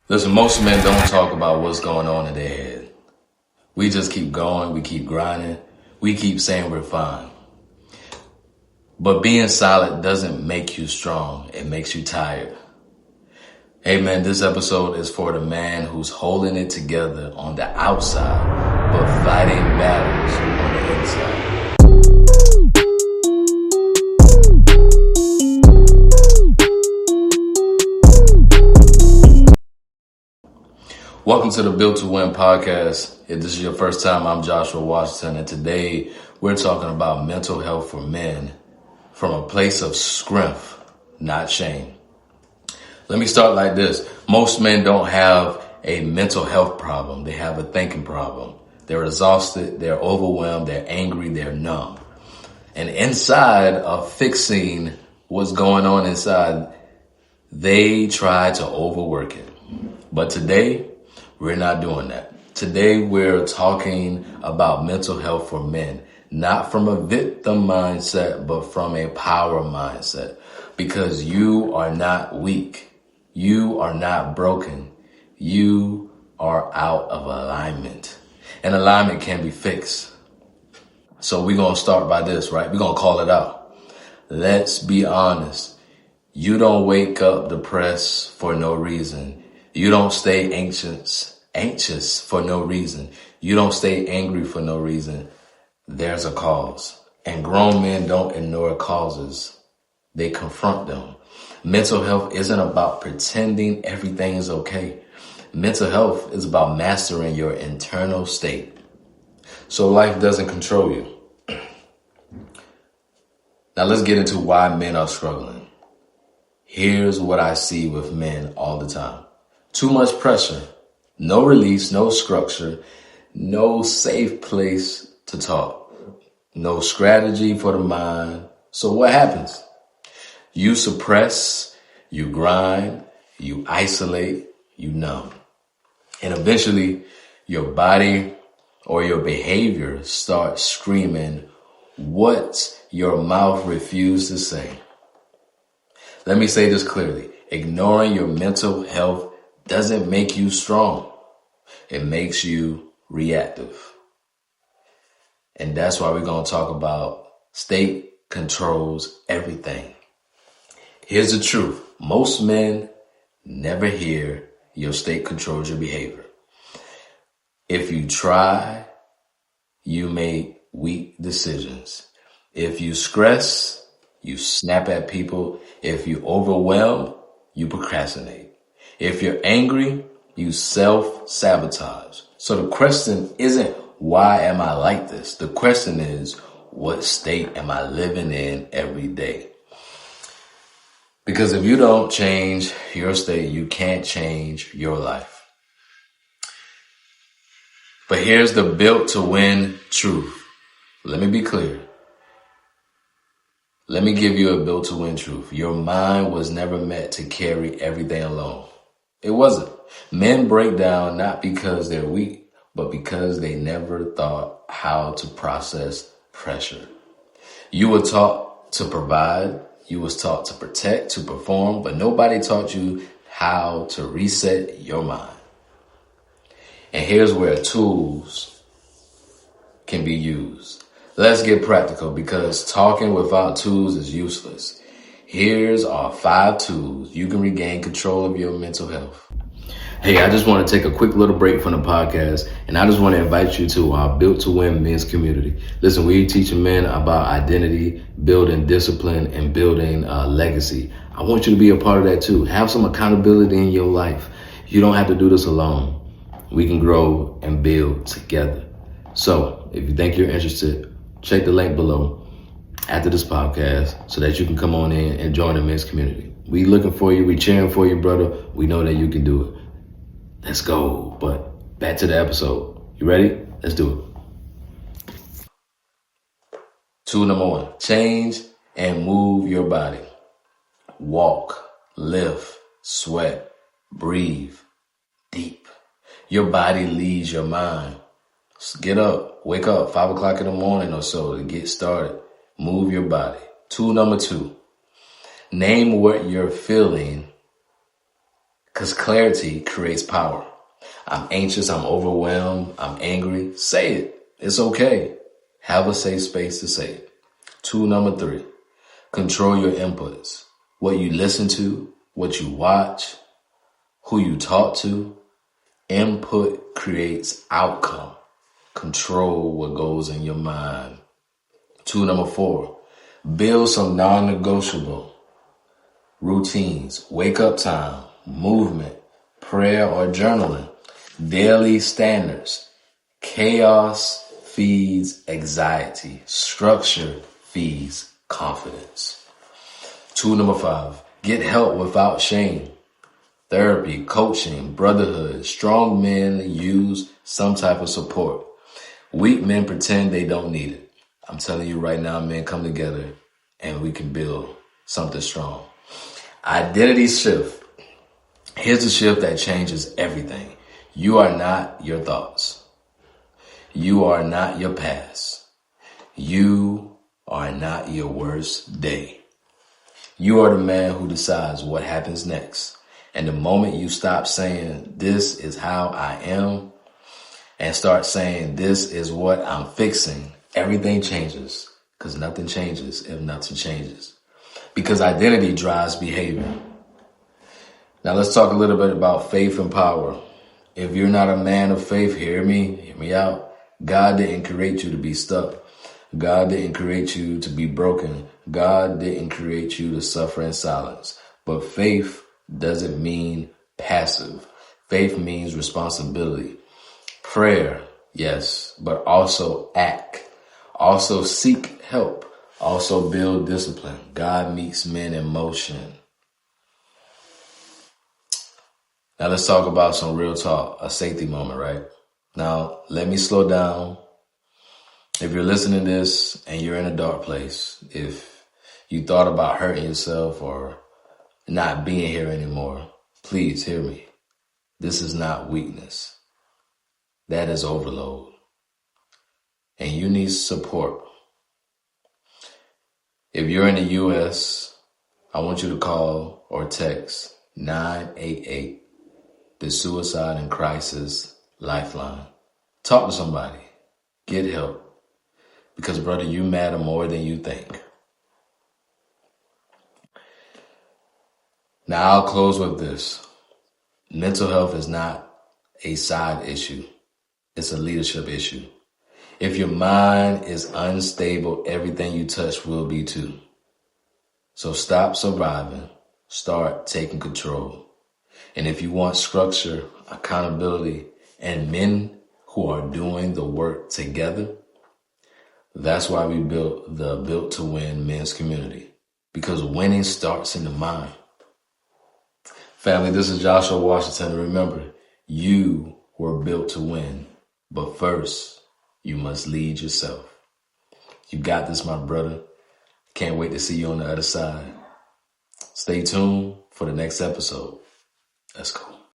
Listen, most men don't talk about what's going on in their head. We just keep going, we keep grinding, we keep saying we're fine. But being silent doesn't make you strong, it makes you tired. Hey man, this episode is for the man who's holding it together on the outside, but fighting battles on the inside. Welcome to the Built to Win podcast. If this is your first time, I'm Joshua Washington, and today we're talking about mental health for men from a place of strength, not shame. Let me start like this. Most men don't have a mental health problem. They have a thinking problem. They're exhausted, they're overwhelmed, they're angry, they're numb. And inside of fixing what's going on inside, they try to overwork it. But today, we're not doing that. Today, we're talking about mental health for men, not from a victim mindset, but from a power mindset. Because you are not weak. You are not broken. You are out of alignment. And alignment can be fixed. So we're going to start by this, right? We're going to call it out. Let's be honest. You don't wake up depressed for no reason. You don't stay anxious for no reason. You don't stay angry for no reason. There's a cause. And grown men don't ignore causes. They confront them. Mental health isn't about pretending everything is okay. Mental health is about mastering your internal state. So life doesn't control you. Now let's get into why men are struggling. Here's what I see with men all the time. Too much pressure, no release, no structure, no safe place to talk, no strategy for the mind. So what happens? You suppress, you grind, you isolate, you numb. And eventually your body or your behavior starts screaming what your mouth refused to say. Let me say this clearly. Ignoring your mental health doesn't make you strong. It makes you reactive. And that's why we're going to talk about state controls everything. Here's the truth. Most men never hear your state controls your behavior. If you try, you make weak decisions. If you stress, you snap at people. If you overwhelm, you procrastinate. If you're angry, you self-sabotage. So the question isn't, why am I like this? The question is, what state am I living in every day? Because if you don't change your state, you can't change your life. But here's the built to win truth. Let me be clear. Let me give you a built to win truth. Your mind was never meant to carry everything alone. It wasn't. Men break down not because they're weak, but because they never thought how to process pressure. You were taught to provide. You was taught to protect, to perform, but nobody taught you how to reset your mind. And here's where tools can be used. Let's get practical because talking without tools is useless. Here's our 5 tools you can regain control of your mental health. Hey, I just want to take a quick little break from the podcast, and I just want to invite you to our Built to Win men's community. Listen, we're teaching men about identity, building discipline, and building legacy. I want you to be a part of that too. Have some accountability in your life. You don't have to do this alone. We can grow and build together. So if you think you're interested, check the link below after this podcast so that you can come on in and join the men's community. We looking for you. We cheering for you, brother. We know that you can do it. Let's go. But back to the episode. You ready? Let's do it. Tool number 1, change and move your body. Walk, lift, sweat, breathe deep. Your body leads your mind. Get up, wake up 5 o'clock in the morning or so to get started. Move your body. Tool number 2, name what you're feeling Because clarity creates power. I'm anxious, I'm overwhelmed, I'm angry. Say it. It's okay. Have a safe space to say it. Tool number 3, control your inputs. What you listen to, what you watch, who you talk to. Input creates outcome. Control what goes in your mind. Tool number 4, build some non-negotiable routines. Wake up time, movement, prayer or journaling, daily standards. Chaos feeds anxiety. Structure feeds confidence. Tool number 5, get help without shame. Therapy, coaching, brotherhood. Strong men use some type of support. Weak men pretend they don't need it. I'm telling you right now, men, come together and we can build something strong. Identity shift. Here's a shift that changes everything. You are not your thoughts. You are not your past. You are not your worst day. You are the man who decides what happens next. And the moment you stop saying, this is how I am, and start saying, this is what I'm fixing, everything changes. Because nothing changes if nothing changes. Because identity drives behavior. Now let's talk a little bit about faith and power. If you're not a man of faith, hear me out. God didn't create you to be stuck. God didn't create you to be broken. God didn't create you to suffer in silence. But faith doesn't mean passive. Faith means responsibility. Prayer, yes, but also act. Also seek help. Also build discipline. God meets men in motion. Now let's talk about some real talk, a safety moment, right? Now, let me slow down. If you're listening to this and you're in a dark place, if you thought about hurting yourself or not being here anymore, please hear me. This is not weakness. That is overload. And you need support. If you're in the U.S., I want you to call or text 988, the Suicide and Crisis Lifeline. Talk to somebody. Get help. Because, brother, you matter more than you think. Now, I'll close with this. Mental health is not a side issue. It's a leadership issue. If your mind is unstable, everything you touch will be too. So stop surviving. Start taking control. And if you want structure, accountability, and men who are doing the work together, that's why we built the Built to Win men's community. Because winning starts in the mind. Family, this is Joshua Washington. Remember, you were built to win. But first, you must lead yourself. You got this, my brother. Can't wait to see you on the other side. Stay tuned for the next episode. Let's go.